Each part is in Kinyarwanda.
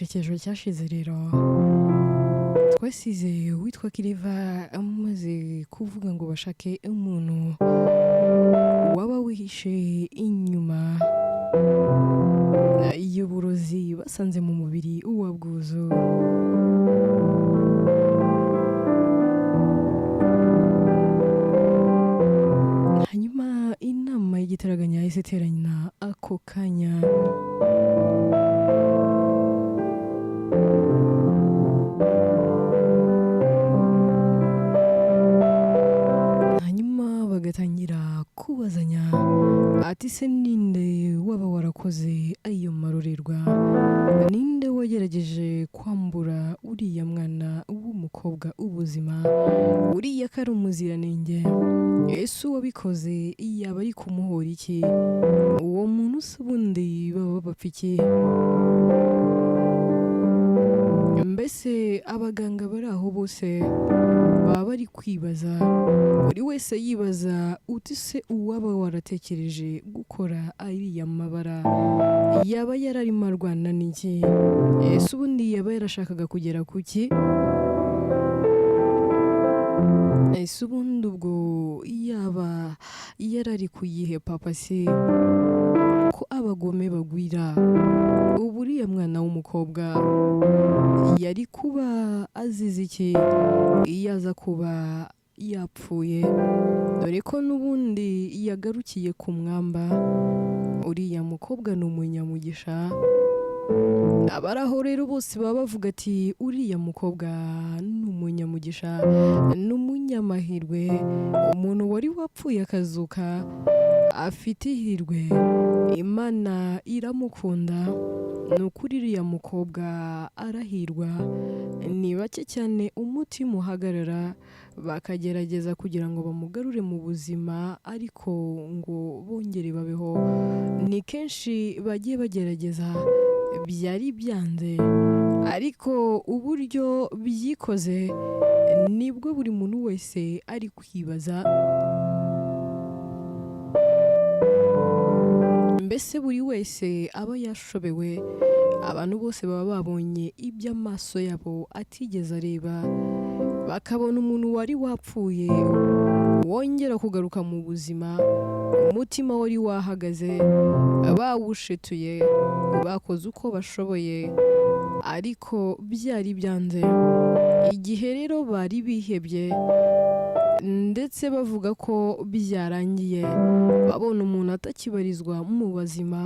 icyerekezo cyashize rero twasize witwa Kireva amaze kuvuga ngo bashake umuntu waba wihishe inyuma y'uburozi basanze mu mubiri wa Bwuzu. Hanyuma inama y'igitaraganya yahise iterana ako kanya. Hanyuma bagatangira kubazanya ati se ninde waba warakoze ayo marorerwa, ninde wagerageje kwambura uriya mwana w'umukobwa ubuzima, uriya ko ari umuziranenge, ese uwabikoze yaba ari kumuhora iki, uwo muntu se ubundi baba bapfa iki? Mbese abaganga bari aho bose baba bari kwibaza, buri wese yibaza uti se uwaba waratekereje gukora ariya mabara yaba yararimo arwana n'iki, ese ubundi yaba yarashakaga kugera ku ki, ese ubundi ubwo yaba yarari kuyihe papa se ko abagome bagwira, ubu uriya mwana w'umukobwa yari kuba azize iki iyo aza kuba yapfuye, dore ko n'ubundi yagarukiye ku mwamba. Uriya mukobwa ni umunyamugisha, abari aho rero bose baba bavuga ati uriya mukobwa ni umunyamugisha, ni umunyamahirwe, umuntu wari wapfuye akazuka, afite ihirwe, Imana iramukunda, ni ukuri uriya mukobwa arahirwa. Ni bake cyane umutima uhagarara bakagerageza kugira ngo bamugarure mu buzima ariko ngo bongere babeho, ni kenshi bagiye bagerageza byari byanze, ariko uburyo byikoze nibwo buri muntu wese ari kwibaza. Mbese buri wese aba yashobewe, abantu bose baba babonye ibyo amaso yabo atigeze areba, bakabona umuntu wari wapfuye wongera kugaruka mu buzima, umutima wari wahagaze, bawushetuye, bakoze uko bashoboye ariko byari byanze. Igihe rero bari bihebye ndetse bavuga ko byarangiye, babona umuntu atakibarizwa mu bazima,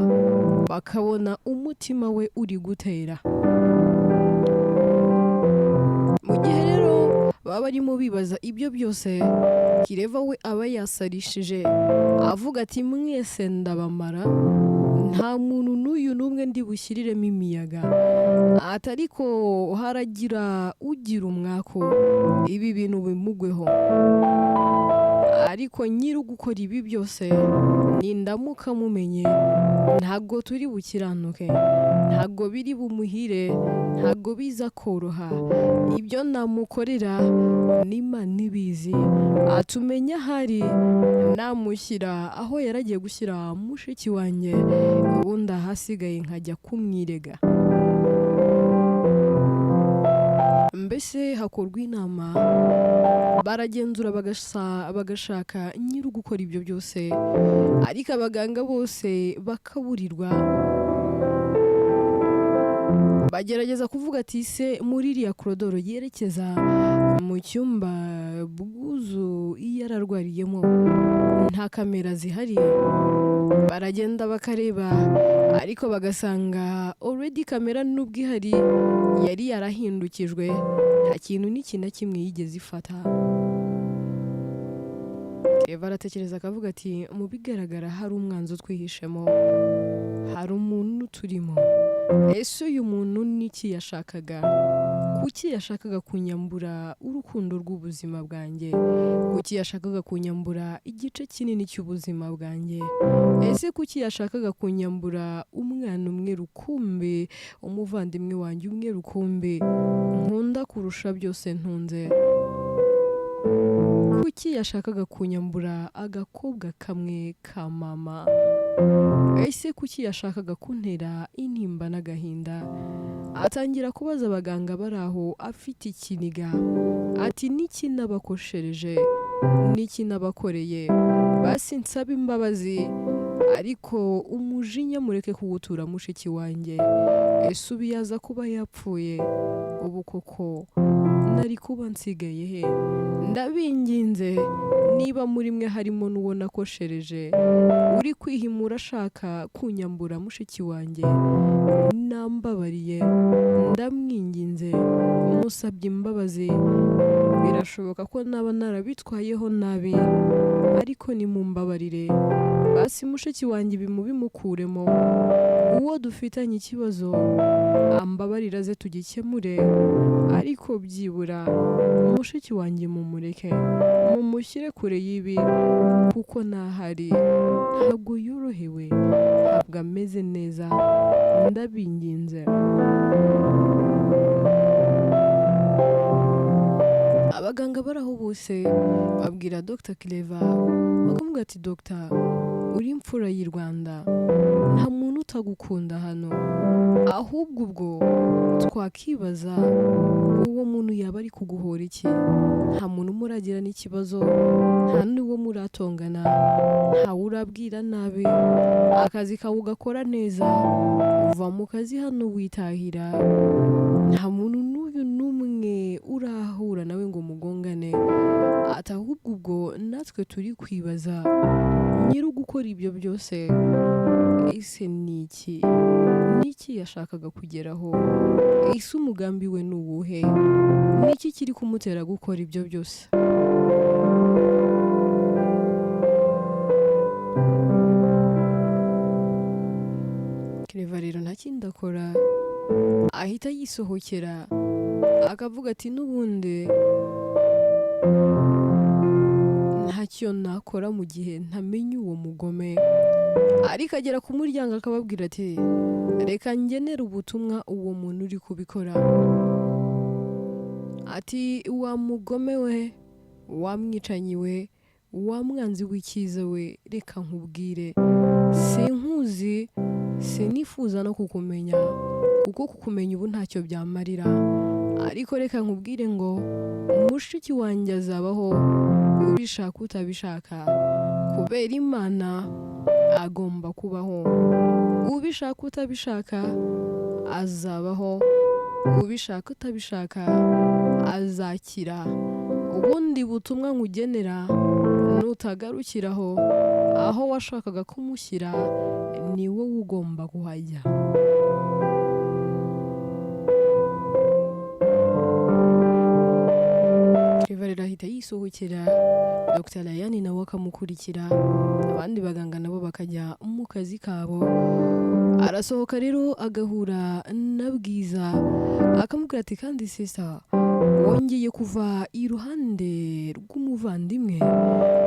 bakabona umutima we uri gutera. Mu gihe rero baba barimo bibaza ibyo byose, Kireva we aba yasarishije avuga ati mwese ndabamara, nta muntu n'uyu n'umwe ndi bushyiriremo imiyaga, atari ko haragira ugira umwaku ibi bintu bimugweho, ariko nyiri gukora ibi byose nindamuka mumenye ntabwo turi bukiranuke, ntabwo biri bumuhire, ntabwo biza koroha, ibyo namukorera n'Imana ibizi, atumenya ahari namushyira aho yaragiye gushyira mushiki wanjye, ubundi ahasigaye nkajya kumwirega. Mbese hakorwa inama, baragenzura bagashaka nyiri gukora ibyo byose, ariko abaganga bose bakaburirwa. Bagerageza kuvuga ati se muri iriya korodoro yerekeza mu cyumba Bwuzu yararwariyemo nta kamera zihari, baragenda bakareba ariko bagasanga already kamera nubwo ihari yari yarahindukijwe, nta kintu n'iki na kimwe yigeze ifata. Kireva aratekereza akavuga ati mu bigaragara hari umwanzi utwihishemo, hari umuntu turimo, ese uyu muntu n'iki yashakaga, kuki yashakaga kunyambura urukundo rw'ubuzima bwanjye, kuki yashakaga kunyambura igice kinini cy'ubuzima bwanjye, ese kuki yashakaga kunyambura umwana umwe rukumbi, umuvandimwe wanjye umwe rukumbi nkunda kurusha byose ntunze, kuki yashakaga kunyambura agakobwa kamwe ka mama. ese kuki yashakaga kuntera intimba n'agahinda. Atangira kubaza abaganga bari aho afite ikiniga, ati niki nabakoshereje, niki nabakoreye, basi nsaba imbabazi, ariko umujinya mureke kuwutura mushiki wanjye. Ese ubu yaza kuba yapfuye, ubu koko nari kuba nsigaye he? Ndabinginze, niba muri mwe harimo n'uwo nakoshereje uri kwihimura ashaka kunyambura mushiki wanjye, nambabariye, ndamwinginze, musabye imbabazi. Birashoboka ko naba narabitwayeho nabi, ariko nimumbabarire, basi mushiki wanjye bimukuremo. Uwo dufitanye ikibazo ambabarira aze tugikemure, ariko byibura mushiki wanjye mumureke, mumushyire kure y'ibi, kuko ntahari, ntabwo yorohewe, ntabwo ameze neza, ndabinginze. Abaganga bari aho bose babwira Dr Claver, bakamubwira ati Dr, uri imfura y'i Rwanda, nta muntu utagukunda hano, ahubwo ubwo twakibaza uwo muntu yaba ari kuguhora iki? Nta muntu muragira n'ikibazo, nta n'uwo muratongana, ntawe urabwira nabi, akazi kawe ugakora neza, uva mu kazi hano witahira, nta muntu n'uyu n'umwe urahura nawe ngo mugongane. Ati ahubwo ubwo natwe turi kwibaza nyiri gukora ibyo byose, ese niki yashakaga kugeraho? Ese umugambi we ni uwuhe? Niki kiri kumutera gukora ibyo byose? Claver rero nta kindi akora, ahita yisohokera, akavuga ati n'ubundi ntacyo nakora mu gihe ntamenye uwo mugome. Ariko agera ku muryango akababwira ati reka ngenere ubutumwa uwo muntu uri kubikora. Ati wa mugome we, wa mwicanyi we, wa mwanzi w'icyiza we, reka nkubwire, sinkuzi, sinifuza no kukumenya, kuko kukumenya ubu ntacyo byamarira, ariko reka nkubwire ngo mushiki wanjye azabaho, ubishaka utabishaka, kubera Imana agomba kubaho, ubishaka utabishaka azabaho, ubishaka utabishaka azakira. Ubundi butumwa nkugenera nutagarukiraho, aho washakaga kumushyira ni wowe ugomba kuhajya. Claver ahita yisohokera, Dr Ryan nawe akamukurikira, abandi baganga nabo bakajya mu kazi kabo. Arasohoka rero agahura na Bwiza, akamubwira ati kandi sister, wongeye kuva iruhande rw'umuvandimwe?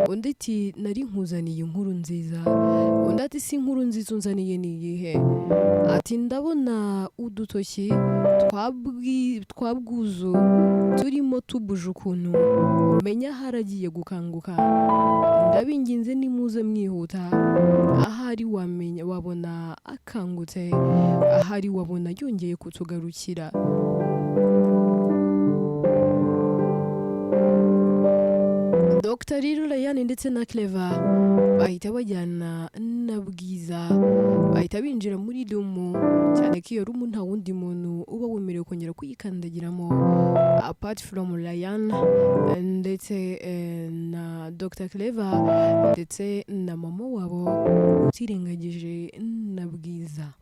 Undi ati nari nkuzaniye inkuru nziza. Undi ati si inkuru nziza unzaniye ni iyihe? Ati ndabona udutoki twa Bwuzu turimo tubuje ukuntu umenya haragiye gukanguka, ndabinginze nimuze mwihuta, ahari wabona akangutse, ahari wabona yongeye kutugarukira. Dr Ryan ndetse na Claver bahita bajyana na Bwiza, bahita binjira muri rumu, cyane ko iyo rumu nta wundi muntu uba wemerewe kongera kuyikandagiramo apart from Ryan ndetse na Dr Claver ndetse na mama wabo, utirengagije na Bwiza.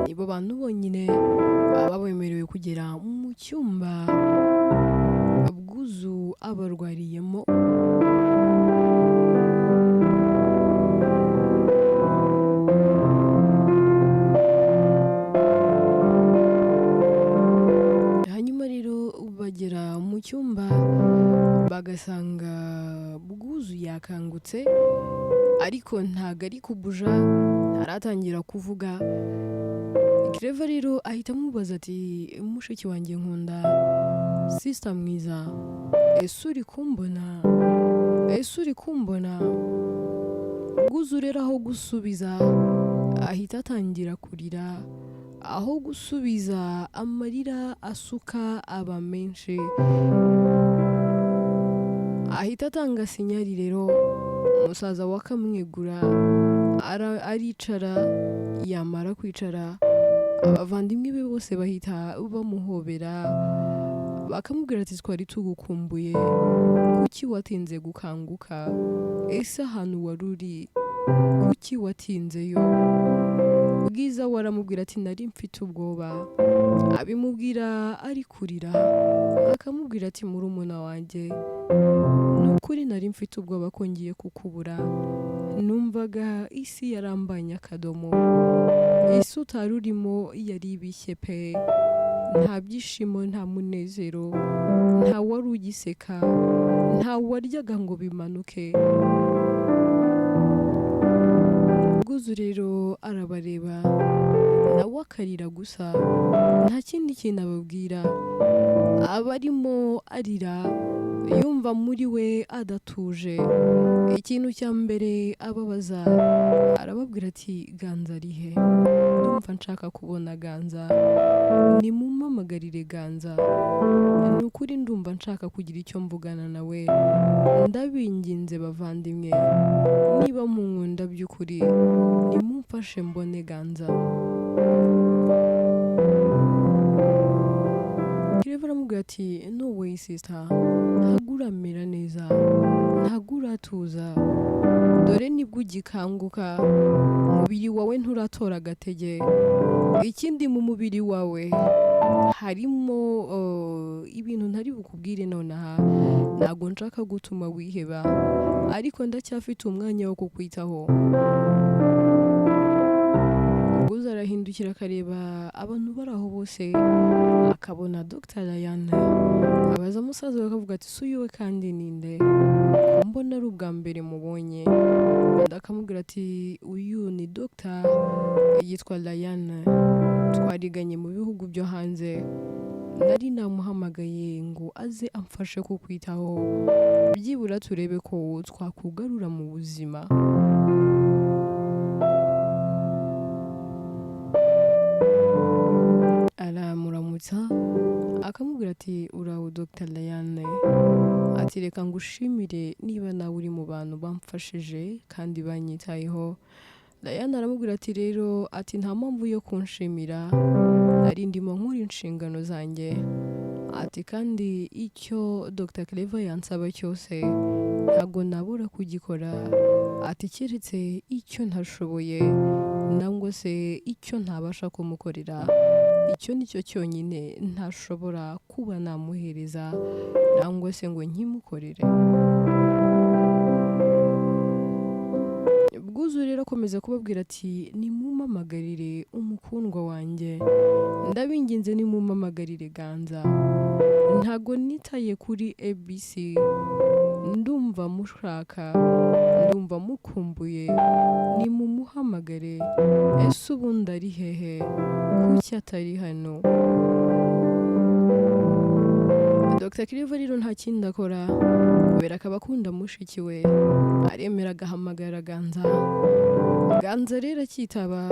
Nibo bantu bonyine baba bemerewe kugera mu cyumba Bwuzu abarwariyemo. Hanyuma rero bagera mu cyumba bagasanga Bwuzu yakangutse, ariko ntago ari kubuja, ntaratangira kuvuga. Claver rero ahita amubaza ati mushiki wanjye nkunda, sister mwiza, ese uri kumbona? Ese uri kumbona? Bwuzu rero aho gusubiza ahita atangira kurira, aho gusubiza amarira asuka aba menshi, ahita atanga sinyari rero umusaza we akamwegura, aricara, yamara kwicara abavandimwe be bose bahita bamuhobera bakamubwira ati twari tugukumbuye, kuki watinze gukanguka, ese ahantu wari uri kuki watinzeyo? Bwiza we aramubwira ati nari mfite ubwoba, abimubwira ari kurira, akamubwira ati murumuna wanjye, ni ukuri nari mfite ubwoba ko ngiye kukubura, numvaga isi yarambanye akadomo, isi utari urimo yari ibishye pe, nta byishimo, nta munezero, nta wari ugiseka, nta waryaga ngo bimanuke. Bwuzu rero arabareba nawe akarira gusa, nta kindi kintu ababwira, aba arimo arira yumva muri we adatuje. Ikintu cya mbere ababaza, arababwira ati Ganza ari he? Ndumva nshaka kubona Ganza, nimumpamagarire Ganza, ni ukuri ndumva nshaka kugira icyo mvugana nawe, ndabinginze bavandimwe, niba munkunda by'ukuri nimumfashe mbone Ganza. Kireva aramubwira ati no way sister, ntabwo uramera neza, ntabwo uratuza, dore nibwo ugikanguka, umubiri wawe nturatora agatege, ikindi mu mubiri wawe harimo ibintu ntari bukubwire nonaha, ntabwo nshaka gutuma wiheba, ariko ndacyafite umwanya wo kukwitaho. Bwuzu arahindukira akareba abantu bari aho bose, akabona Dr. Ryan, abaza umusaza we akavuga ati si uyu we kandi ninde, mbona ari ubwa mbere mubonye, undi akamubwira ati uyu ni Dr. yitwa Ryan, twariganye mu bihugu byo hanze, nari namuhamagaye ngo aze amfashe kukwitaho, byibura turebe ko twakugarura mu buzima. Aramuramutsa akamubwira ati uraho Dr. Ryan, ati reka ngushimire niba nawe uri mu bantu bamfashije kandi banyitayeho. Ryan aramubwira ati rero ati nta mpamvu yo kunshimira, nari ndimo nkora inshingano zanjye, ati kandi icyo Dr. Clever yansaba cyose ntabwo nabura kugikora, ati keretse icyo ntashoboye nangwa se icyo ntabasha kumukorera, icyo nicyo cyonyine ntashobora kuba namuhereza nangwa se ngo nkimukorere. Bwuzu rero akomeza kubabwira ati nimumpamagarire umukundwa wanjye, ndabinginze nimumpamagarire Ganza, ntago nitaye kuri ABC, ndumva mushaka, ndumva mukumbuye, nimumuhamagare, ese ubundi ari hehe, kuki atari hano? Dr. Clever rero nta kindi akora, kubera akaba akunda mushiki we, aremera agahamagara Ganza. Ganza rero akitaba,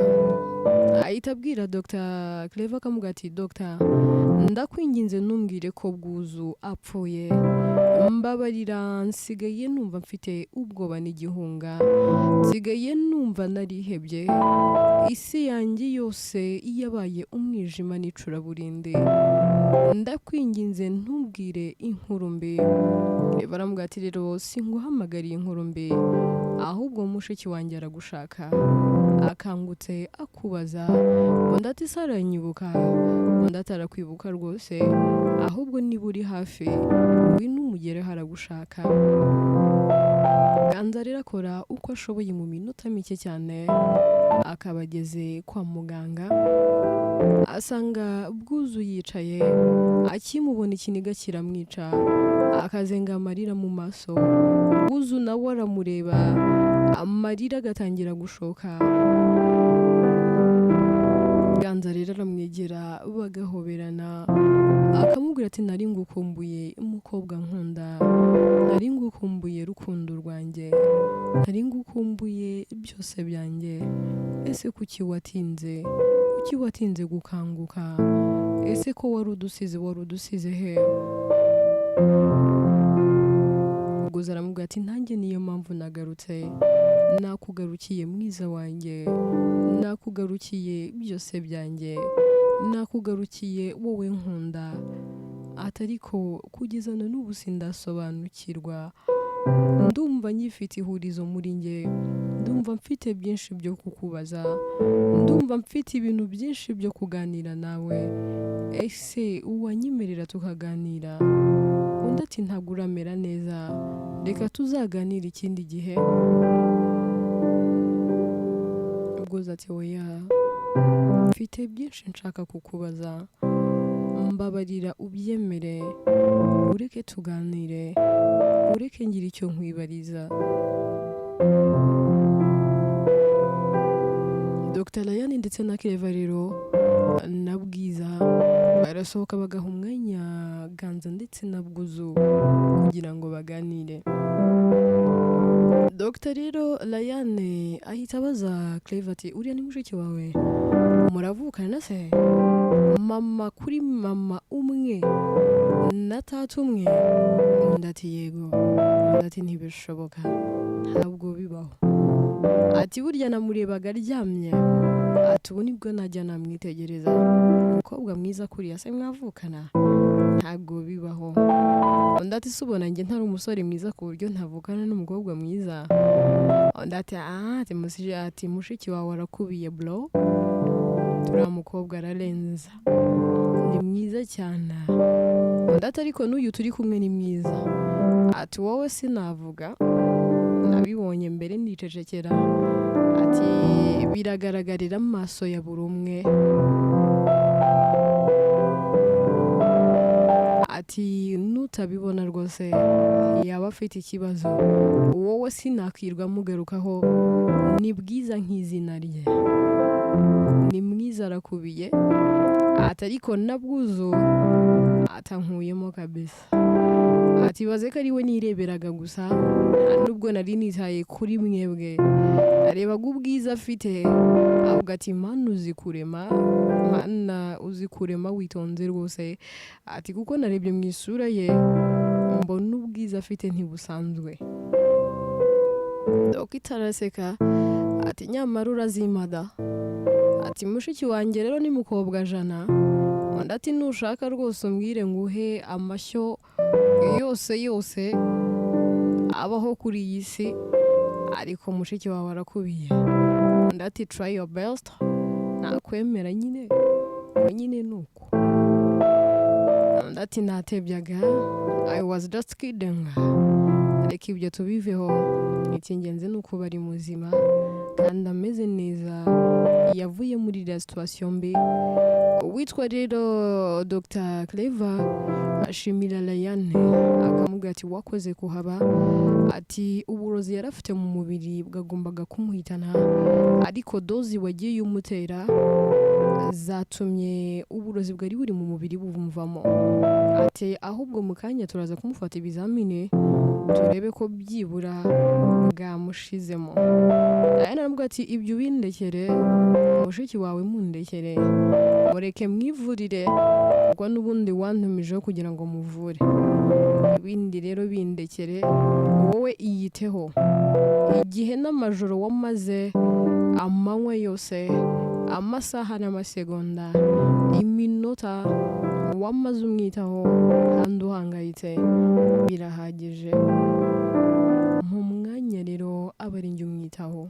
ahita abwira Dr. Clever akamubwira ati Dr. ndakwinginze ntumbwire ko Bwuzu apfuye, mbabarira, nsigaye numva mfite ubwoba n'igihunga, nsigaye numva narihebye, isi yanjye yose yabaye umwijima n'icuraburindi, ndakwinginze ntubwire inkuru mbi. Baramubwira ati rero singuhamagariye inkuru mbi, ahubwo mushiki wanjye aragushaka, akangutse akubaza, undi ati saranyibuka, undi atarakwibuka rwose, ahubwo niba uri hafi ngwino umugereho aragushaka. Ganza rero akora uko ashoboye mu minota mike cyane, akaba ageze kwa muganga, asanga Bwuzu yicaye, akimubona ikiniga kiramwica, akazenga amarira mu maso. Bwuzu nawe aramureba, amarira agatangira gushoka. Ganza rero aramwegera bagahoberana, akamubwira ati nari ngukumbuye umukobwa nkunda, nari ngukumbuye rukundo rwanjye, nari ngukumbuye byose byanjye. Ese kuki watinze? Kuki watinze gukanguka? Ese ko wari udusize he? Ubwo aramubwira ati nanjye niyo mpamvu nagarutse. Nakugarukiye mwiza wanjye. Nakugarukiye byose byanjye. Nakugarukiye wowe nkunda. Atariko kugeza na n'ubu sindasobanukirwa. Ndumva nyifite ihurizo muri njye. Ndumva mfite byinshi byo kukubaza. Ndumva mfite ibintu byinshi byo kuganira nawe. Ese uwanyemerera tukaganira? Undi ati ntabwo uramera neza. Reka tuzaganira ikindi gihe. Ubwo ati oya. Mfite byinshi nshaka kukubaza. Mbabarira ubyemere. Ureke tuganire. Ureke ngira icyo nkwibariza. Dr. Ryan ndetse na Claver rero na Bwiza barasohoka bagaha umwanya Ganza ndetse na Bwuzu kugira ngo baganire. Dr. rero Ryan ahita abaza Claver ati uriya ni mushiki wawe? Muravukana se? Mama kuri mama umwe na tata umwe? Ndati yego. Ndati ntibishoboka. Ntabwo bibaho. Ati burya namurebaga aryamye. Ati ubu nibwo najya namwitegereza. Umukobwa mwiza kuriya se mwavukana? Ntabwo bibaho. Ndati subona njye ntari umusore mwiza ku buryo ntavukana n'umukobwa mwiza. Ndati ati mushiki wawe arakubiye bro. Turiya mukobwa ararenza. Ni mwiza cyane. Ndati ariko n'uyu turi kumwe ni mwiza. Ati wowe sinavuga. Nabibonye mbere ndicecekera. Ati biragaragarira mu maso ya buri umwe. Ati nutabibona rwose yaba afite ikibazo. Wowe sinakwirwa mugarukaho. Ni Bwiza nk'izina rye. Ni mwiza arakubiye. Ati ariko na Bwuzu atankuyemo kabisa. Ati baze ko ari we nireberaga gusa. Nubwo nari nitaye kuri mwebwe. Arebaga ubwiza afite. Avuga ati mana uzi kurema. Mana uzi kurema witonze rwose. Ati kuko narebye mu isura ye mbona ubwiza afite ntibusanzwe. Dr. araseka. Ati nyamara urazimada. Ati mushiki wanjye rero ni mukobwa jana. Ati nushaka rwose umbwire nguhe amashyo yose abaho kuri iyi si, ariko mushiki wawe arakubiye. Ati try your best. Nakwemera nyine. Nyine nuko. Ati natebyaga. I was just kidding. Reka ibyo tubiveho. Icy'ingenzi ni uko bari muzima kandi ameze neza. Yavuye muri la situation mbi. Witwa rero Dr. Claver ashimira Ryan akamubwira ati wakoze kuhaba. Ati uburozi yarafite mu mubiri bwagombaga kumuhitana, ariko dozi wagiye umutera zatumye uburozi bwari buri mu mubiri buvumvamo. Ati ahubwo mu kanya turaza kumufata ibizamini turebe ko byibura bwamushizemo. Ryan aramubwira ati ibyo bindekere, mushiki wawe mundekere, mureke mwivurire kuko n'ubundi wantumijeho kugira ngo muvure. Ibindi rero bindekere, wowe iyiteho. Igihe n'amajoro wamaze, amanywa yose, amasaha n'amasegonda, iminota wamaze umwitaho kandi uhangayitse birahagije. Mu mwanya rero aba ari njye umwitaho.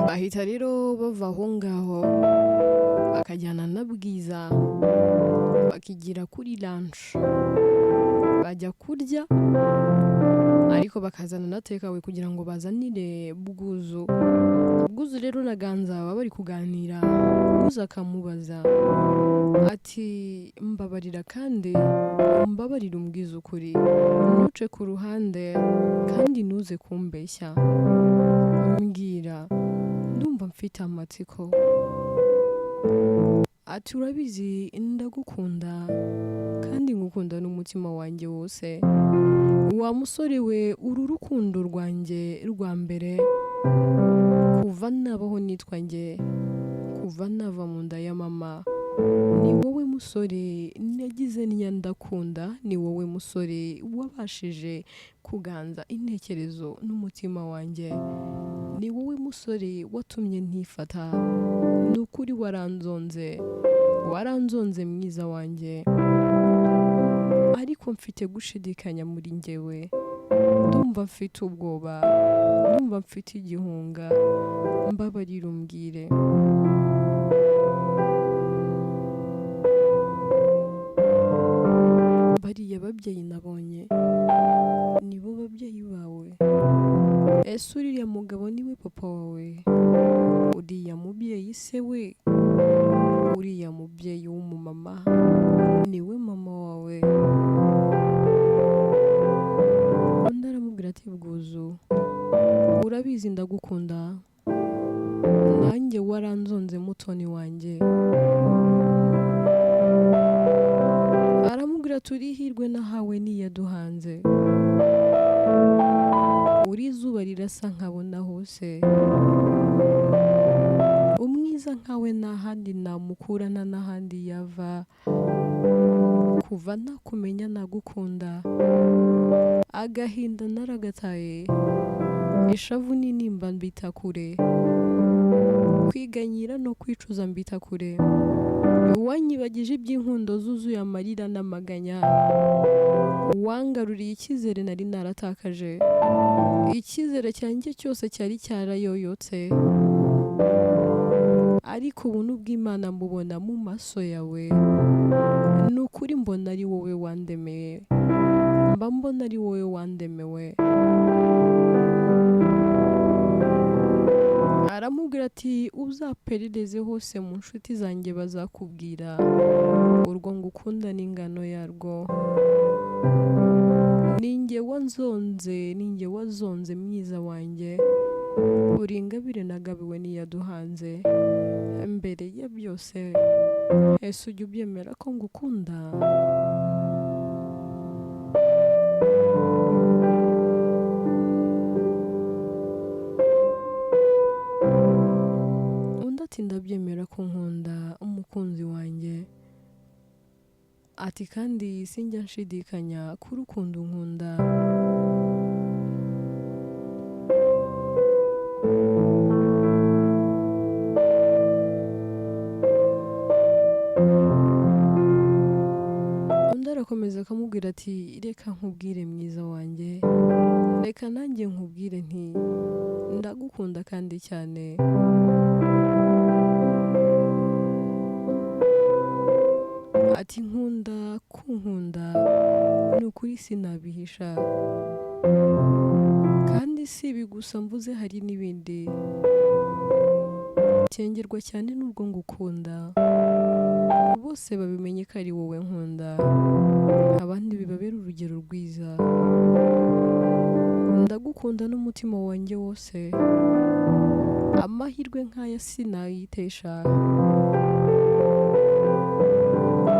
Bahita rero bava aho ngaho bakajyana na Bwiza bakigira kuri lunch. Bajya kurya ariko bakazana na takeaway kugira ngo bazanire Bwuzu. Bwuzu rero na Ganza baba bari kuganira. Bwuzu akamubaza ati mbabarira kandi mbabarira umbwize ukuri, ntuce ku ruhande kandi ntuze kumbeshya. Mbwira, ndumva mfite amatsiko. Ati urabizi ndagukunda kandi ngukunda n'umutima wanjye wose. Wa musore we, uru rukundo rwanjye rwa mbere, kuva nabaho nitwa njye, kuva nava mu nda ya mama, ni wowe musore nagize ndakunda, ni wowe musore wabashije kuganza intekerezo n'umutima wanjye, ni wowe musore watumye ntifata. Ni ukuri waranzonze mwiza wanjye, ariko mfite gushidikanya muri njyewe. Ndumva mfite ubwoba, ndumva mfite igihunga, mbabarira umbwire. Bariya babyeyi nabonye nibo babyeyi bawe? Ese uriya mugabo niwe papa wawe? Uriya mubyeyi se we? Uriya mubyeyi w'umumama niwe mama wawe? Undi aramubwira ati Bwuzu, urabizi ndagukunda, nanjye waranzonze mutoni wanjye. Aramubwira ati uri hirwe nahawe niyaduhanze, uri izuba rirasa nkabona hose, umwiza nkawe nta handi namukurana n'ahandi yava. Kuva nakumenya nagukunda, agahinda naragataye, ishavu n'intimba mbita kure, kwiganyira no kwicuza mbita kure. Wanyibagije iby'inkundo zuzuye amarira n'amaganya, wangaruriye icyizere nari naratakaje, icyizere cyanjye cyose cyari cyarayoyotse, ariko ubuntu bw'Imana mbubona mu maso yawe. Ni ukuri mbona ari wowe wandemeye, mba mbona ari wowe wandemewe. Aramubwira ati uzaperereze hose mu nshuti zanjye bazakubwira urwo ngukunda n'ingano yarwo. Ninjye wazonze mwiza wanjye, uri ingabire nagabiwe niyaduhanze. Mbere ya byose, ese ujya ubyemera ko ngukunda? Undi ati ndabyemera ko nkunda umukunzi wanjye. Ati kandi sinjya nshidikanya ku rukundo nkunda. Undi arakomeza akamubwira ati reka nkubwire mwiza wanjye, reka nanjye nkubwire nti ndagukunda kandi cyane. Ati nkunda kunkunda, ni ukuri sinabihisha, kandi si ibi gusa mvuze, hari n'ibindi. Cyengerwa cyane n'ubwo ngukunda, bose babimenye ko ari wowe nkunda, abandi bibabera urugero rwiza. Ndagukunda n'umutima wanjye wose, amahirwe nk'aya sinayitesha.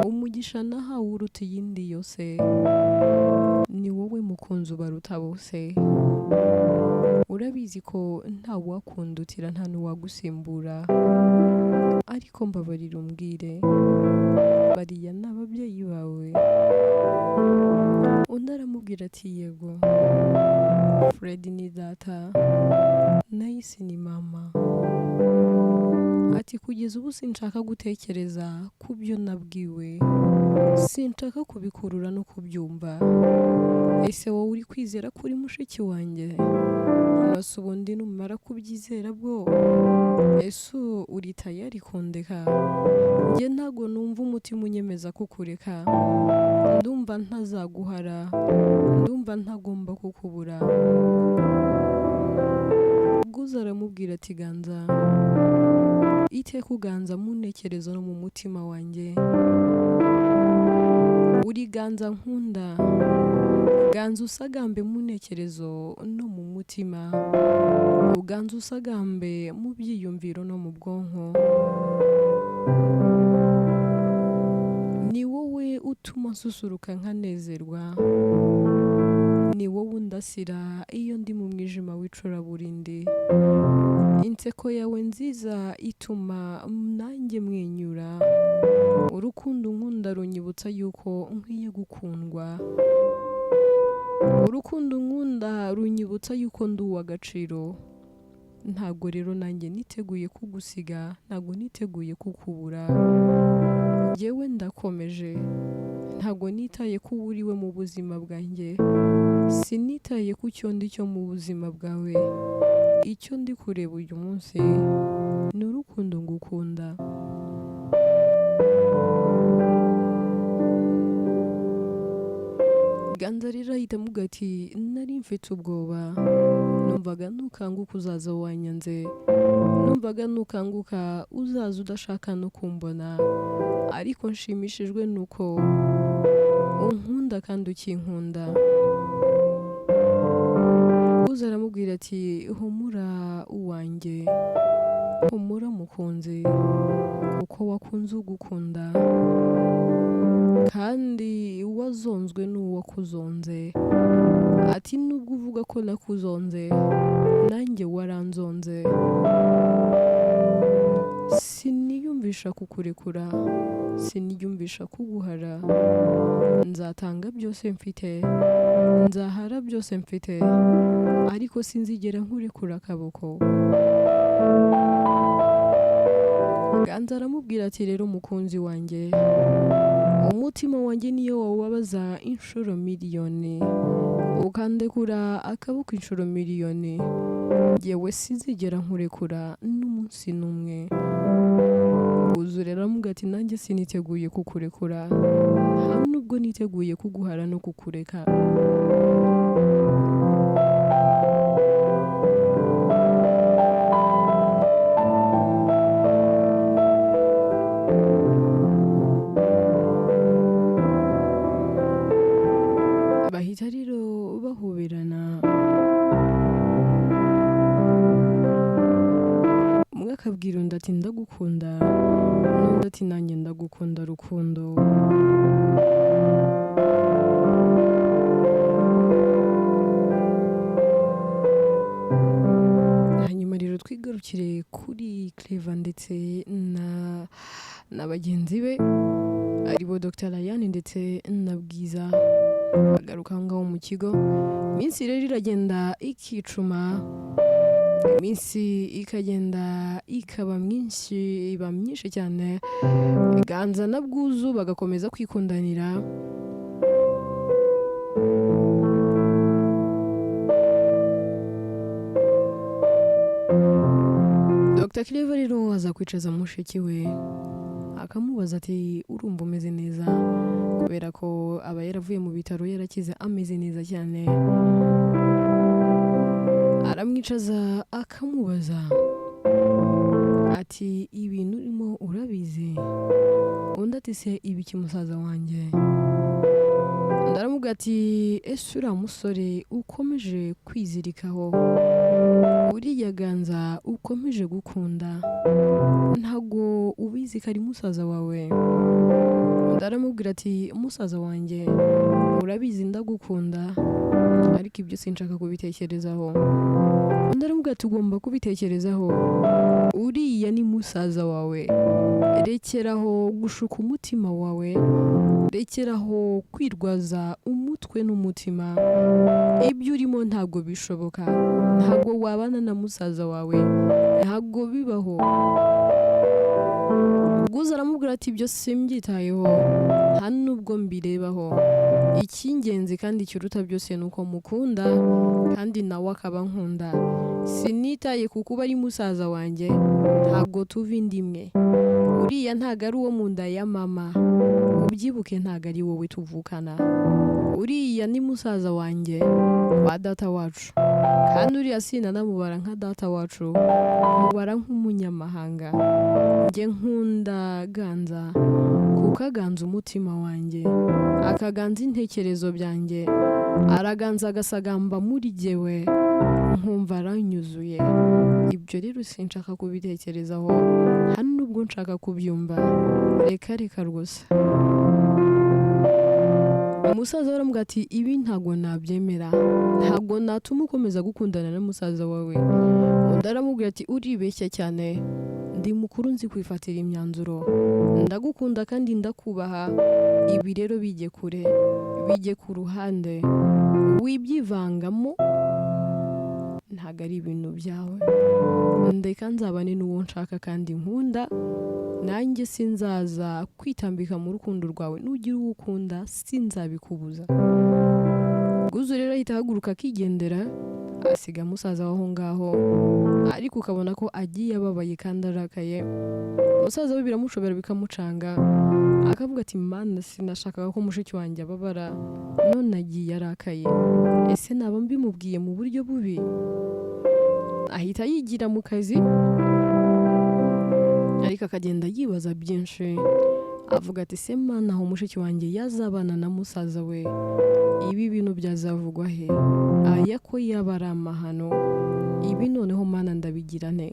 Umugisha nahawe uruta iyindi yose, ni wowe mukunzi ubaruta bose. Urabizi ko nta wakundutira, nta n'uwagusimbura, ariko mbabarira umbwire, bariya ni ababyeyi bawe? Undi aramubwira ati yego, Fred ni data, Nayisi ni mama. Ati kugeza ubu sinshaka gutekereza ku byo nabwiwe, sinshaka kubikurura no kubyumva. Ese wowe uri kwizera ko uri mushiki wanjye? Ese ubundi numara kubyizera bwo, ese uri tayari kundeka? Njye ntago numva umutima unyemeza kukureka, ndumva ntazaguhara, ndumva ntagomba kukubura. Bwuzu aramubwira ati ganza, iteka uganza mu ntekerezo no mu mutima wanjye. Uri ganza nkunda, ganza usagambe mu ntekerezo no mu mutima, uganza usagambe mu byiyumviro no mu bwonko. Ni wowe utuma nsusuruka nkanezerwa, ni wowe undasira iyo ndi mu mwijima w'icuraburindi. Inseko yawe nziza ituma nanjye mwenyura, urukundo unkunda runyibutsa yuko nkwiye gukundwa, urukundo unkunda runyibutsa yuko ndi uw'agaciro. Ntabwo rero nanjye niteguye kugusiga, ntabwo niteguye kukubura. Njyewe ndakomeje, ntabwo nitaye ko uriwe mu buzima bwanjye, sinitaye ku cyo ndi cyo mu buzima bwawe. Icyo ndi kureba uyu munsi ni urukundo ngukunda. Ganza rero ahita amuga ati nari mfite ubwoba, numvaga nukanguka uzaza wanyanze, numvaga nukanguka uzaza udashaka no kumbona, ariko nshimishijwe nuko unkunda kandi ukinkunda. Uza aramubwira ati humura uwanjye, humura mukunzi, kuko wakunze ugukunda kandi wazonzwe n'uwakuzonze. Ati nubwo uvuga ko nakuzonze, nanjye waranzonze. Siniyumvisha kukurekura, siniyumvisha kuguhara. Nzatanga byose mfite, nzahara byose mfite, ariko sinzigera nkurekura akaboko. Ganza aramubwira ati rero mukunzi wanjye, umutima wanjye niyo wawubabaza inshuro miliyoni, ukandekura akaboko inshuro miliyoni, yewe sinzigera nkurekura n'umunsi n'umwe. Uzu rero aramubwira ati nanjye siniteguye kukurekura, nta nubwo niteguye kuguhara no kukureka. Bahita rero bahoberana, umwe akabwira undi ati ndagukunda, n'undi ati nanjye ndagukunda rukundo. Hanyuma rero twigarukire kuri Clever ndetse na bagenzi be aribo Dr. Ryan ndetse na Bwiza. Agaruka aho ngaho mu kigo, iminsi rero iragenda ikicuma, iminsi ikagenda ikaba myinshi, iba myinshi cyane. Ganza na Bwuzu bagakomeza kwikundanira. Dr. Clever rero aza kwicaza mushiki we, akamubaza ati urumva umeze neza, kubera ko aba yaravuye mu bitaro yarakize ameze neza cyane. Aramwicaza akamubaza ati ibintu urimo urabizi? Undi ati se ibiki musaza wanjye? Ndaramubwira ati ese uriya musore ukomeje kwizirikaho, uriya Ganza ukomeje gukunda, ntago ubizi ko ari musaza wawe? Ndaramubwira ati musaza wanjye urabizi ndagukunda, ariko ibyo sinshaka kubitekerezaho. Undi aramubwira ati ugomba kubitekerezaho, uriya ni musaza wawe, rekeraho gushuka umutima wawe, rekeraho kwirwaza umutwe n'umutima. Ibyo urimo ntabwo bishoboka, ntabwo wabana na musaza wawe, ntabwo bibaho. Bwuzu aramubwira ati ibyo simbyitayeho, nta nubwo mbirebaho. Icy'ingenzi kandi kiruta byose ni uko mukunda kandi nawe akaba nkunda. Sinitaye ku kuba ari musaza wanjye, ntabwo tuva inda imwe. Uriya ntabwo ari uwo mu nda ya mama, ubyibuke ntabwo ari wowe tuvukana. Uriya ni musaza wanjye wa data wacu, kandi uriya sinanamubara nka data wacu, mubara nk'umunyamahanga. Njye nkunda Ganza kuko aganza umutima wanjye, akaganza intekerezo byanjye, araganza agasagamba muri jyewe, nkumva aranyuzuye. Ibyo rero sinshaka kubitekerezaho, nta nubwo nshaka kubyumva. Reka rwose. musaza we aramubwira ati ibi ntabwo nabyemera, ntabwo natuma ukomeza gukundana na musaza wawe. Undi aramubwira ati uribeshya cyane, ndi mukuru nzi kwifatira imyanzuro, ndagukunda kandi ndakubaha, ibi rero bijye kure, bijye ku ruhande, wibyivangamo, ntabwo ari ibintu byawe, ndeka nzabane n'uwo nshaka kandi nkunda, nanjye sinzaza kwitambika mu rukundo rwawe, nugira uwo ukunda sinzabikubuza. Bwuzu rero ahita ahaguruka akigendera, asiga musaza w'aho ngaho, ariko ukabona ko agiye ababaye kandi arakaye. Musaza we biramushobera bikamucanga, akavuga ati mana sinashakaga ko mushiki wanjye ababara, none agiye arakaye, ese naba mbimubwiye mu buryo bubi? Ahita yigira mu kazi, ariko akagenda yibaza byinshi, avuga ati se mana aho mushiki wanjye yazabana na musaza we, ibi bintu byazavugwa he? Aya ko yaba ari amahano, ibi noneho mana ndabigira nte?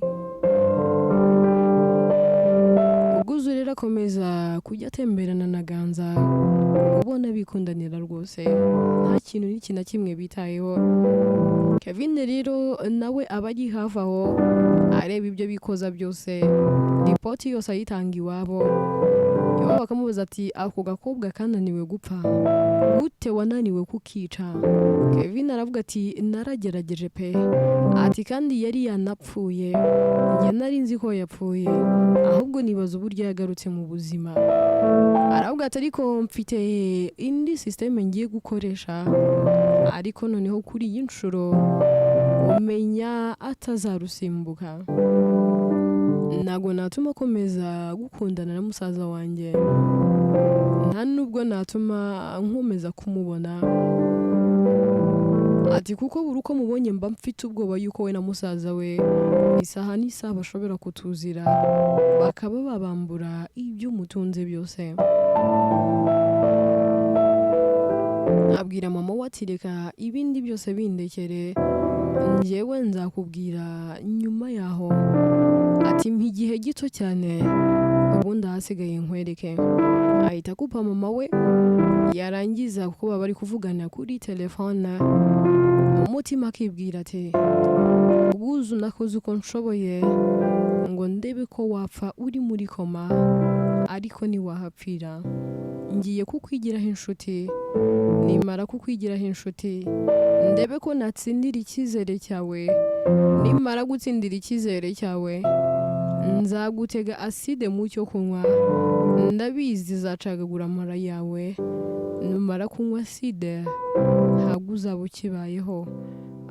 Ubwuzu rero akomeza kujya atemberana na Ganza, ubona bikundanira rwose, nta kintu n'iki na kimwe bitayeho. Kevin rero nawe aba ari hafi aho, areba ibyo bikoza byose, ripoti yose ayitanga iwabo. Iwabo bakamubaza ati ako gakobwa kananiwe gupfa, gute wananiwe kukica? Kevin aravuga ati naragerageje pe, ati kandi yari yanapfuye, njye nari nzi ko yapfuye, ahubwo nibaza uburyo yagarutse mu buzima. Aravuga ati ariko mfite indi systeme ngiye gukoresha, ariko noneho kuri iyi nshuro umenya atazarusimbuka. Ntabwo natuma akomeza gukundana na musaza wanjye, nta nubwo natuma nkomeza kumubona, ati kuko buri uko mubonye mba mfite ubwoba yuko we na musaza we isaha n'isaha bashobora kutuzira, bakaba babambura ibyo mutunze byose. Abwira mama we ati reka ibindi byose bindekere, njyewe nzakubwira nyuma yaho, ati mpa igihe gito cyane ubundi ahasigaye nkwereke. Ahita akupa mama we, yarangiza kuko bari kuvugana kuri telefone, umutima akibwira ati Ubwuzu nakoze uko nshoboye ngo ndebe ko wapfa uri muri koma, ariko ntiwahapfira. Ngiye kukwigiraho inshuti, nimara kukwigiraho inshuti ndebe ko natsindira icyizere cyawe, nimara gutsindira icyizere cyawe nzagutega aside mu cyo kunywa, ndabizi zacagagura amara yawe, numara kunywa aside ntabwo uzaba ukibayeho.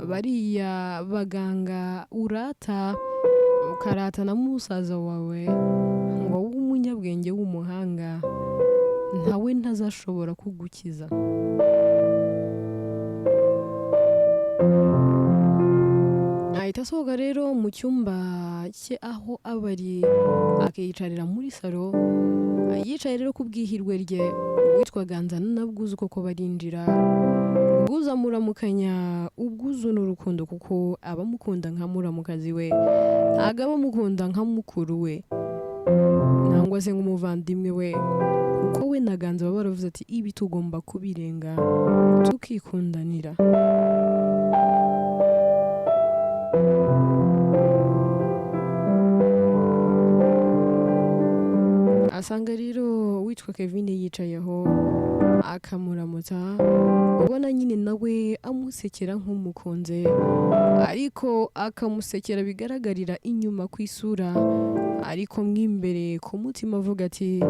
Bariya baganga urata ukarata na musaza wawe ngo w'umunyabwenge w'umuhanga, ntawe ntazashobora kugukiza. Ahita asohoka rero mu cyumba cye aho abari, akiyicarira muri salo, yicaye rero ku bwihirwe rye. Uwitwa Ganza na Bwuzu koko barinjira, Bwuzu amuramukanya. Ubwuzu n'urukundo kuko abamukunda nka muramukazi we, ntabwo abamukunda nka mukuru we nangwa se nk'umuvandimwe we, kuko we na Ganza baba baravuze ati ibi tugomba kubirenga tukikundanira. Asanga rero witwa Kevin yicayeho akamuramutsa, ubona nyine nawe amusekera nk'umukunze, ariko akamusekera bigaragarira inyuma ku isura, ariko mw'imbere ku mutima avuga ati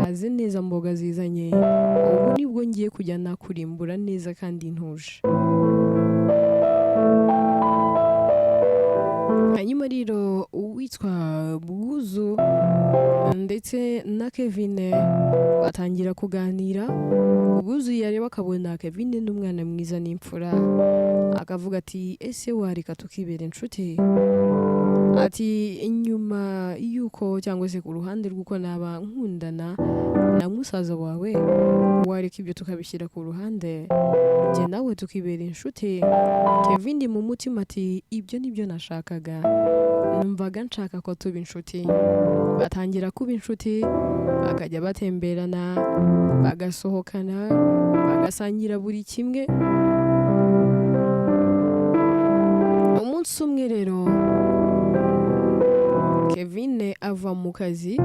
kaze neza mboga zizanye, ubu nibwo ngiye kujya nakurimbura neza kandi ntuje. Hanyuma rero uwitwa Bwuzu ndetse na Kevin batangira kuganira. Bwuzu yareba akabona Kevin n'umwana mwiza n'imfura, akavuga ati ese wareka tukibera inshuti? Ati inyuma yuko cyangwa se ku ruhande rw'uko naba nkundana na musaza wawe, wareka ibyo tukabishyira ku ruhande, njye nawe tukibera inshuti. Kevin mu mutima ati ibyo nibyo nashakaga, numvaga nshaka ko tuba inshuti, batangira kuba inshuti, bakajya batemberana, bagasohokana, bagasangira buri kimwe. Umunsi umwe rero Kevin ava mu kazi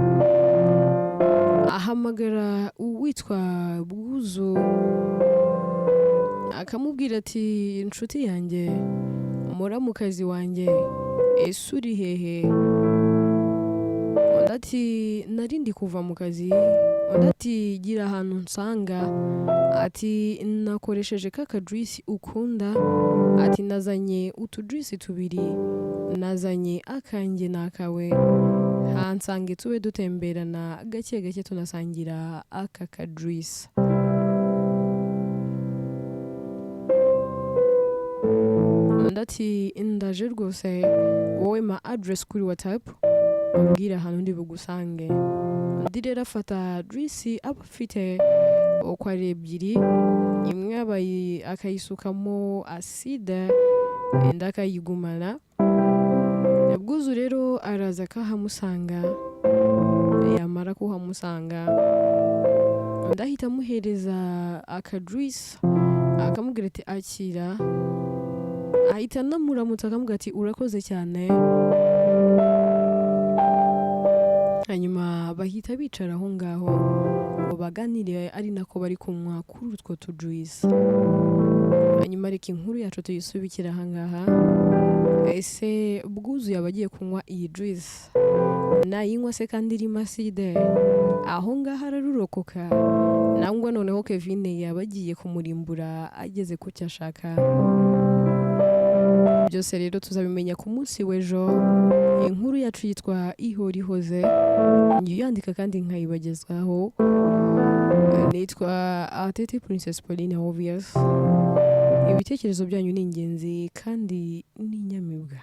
ahamagara uwitwa Bwuzu akamubwira ati inshuti yanjye, muramukazi wanjye, ese uri hehe? Undi ati nari ndi kuva mu kazi. Undi ati gira ahantu nsanga. Ati nakoresheje ka juice ukunda. Ati nazanye utujuice tubiri, nazanye akanjye n'akawe, hansange tube dutemberana gake gake tunasangira aka ka juice. Undi ati ndaje rwose, wowe ma address kuri WhatsApp umbwira ahantu ndi bugusange. Undi rero afata juice aba afite uko ari ebyiri, imwe akayisukamo acide, indi akayigumana. Bwuzu rero araza akahamusanga, yamara kuhamusanga undi ahita amuhereza aka juice akamubwira ati akira, ahita anamuramutsa akamubwira ati urakoze cyane. Hanyuma bahita bicara aho ngaho ngo baganire, ari nako bari kunywa kuri utwo tujuice. Hanyuma reka inkuru yacu tuyisubikira aha ngaha. Ese Bwuzu yaba agiye kunywa iyi juice, nayinywa se kandi irimo acide, aho ngaho ararurokoka, nangwa noneho Kevin yaba agiye kumurimbura ageze ku cyo ashaka? Byose rero tuzabimenya ku munsi w'ejo. Inkuru yacu yitwa Ihora Ihoze, njye yandika kandi nkayibagezwaho. Nitwa Atete Princess Pauline Obvious. Ibitekerezo byanyu ni ingenzi kandi ni inyamibwa.